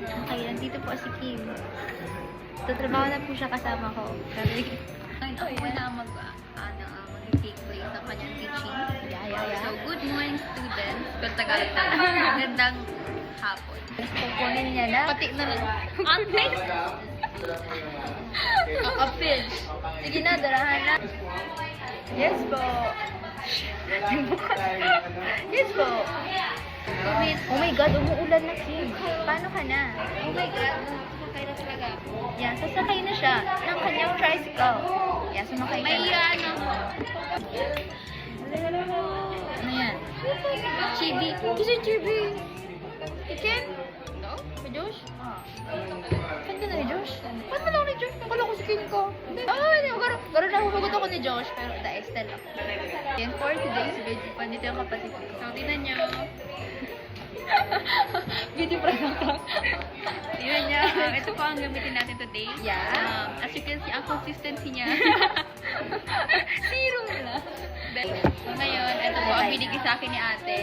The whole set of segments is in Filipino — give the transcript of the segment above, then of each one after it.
Okay, nandito po si Kim. Tatrabaho na po siya kasama ko. Kasi, Ngayon ako muna mag-take place sa kanyang teaching. yeah. So, good morning students. Pero Tagalog na. Magandang hapon. Kukunin niya na. Pati na rin. Ate! Kakapil. Sige na, darahan na. Yes po. Yes po. Oh my God, umuulan na, Kim. Paano ka na? Oh my God. Sakay na talaga. Yan, sasakay na siya ng kanyang tricycle. Yan, sumakay ka May na. Ano yan? Chibi. Kasi Chibi. Kim? No? May Josh? Saan ka na ni Josh? Ba't mo lang ni Josh? Nakala ko si Kim ko. Garo na humagot ako ni Josh, pero Estelle ako. Yan, for today's video, pandito yung kapatid ko. So, tinan nyo. Video prank ako. Tinan nyo. Ito po ang gamitin natin today. Yeah. As you can see, ang consistency niya. Zero na. So, ngayon, ito po ang binigay sa akin ni ate.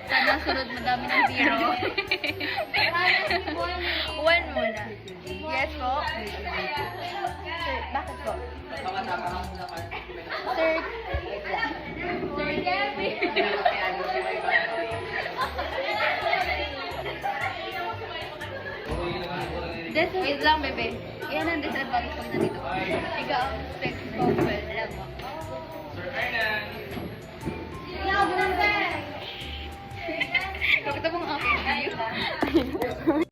Sana sunod madami ng zero. One muna. Yes po. Sir, bakit po? Sir, wait lang. Sir Gabby. Wait lang, bebe. Yan ang disadvantage pag nandito. Ikaw ang sex couple. Alam mo. Kapit mo ang aking view.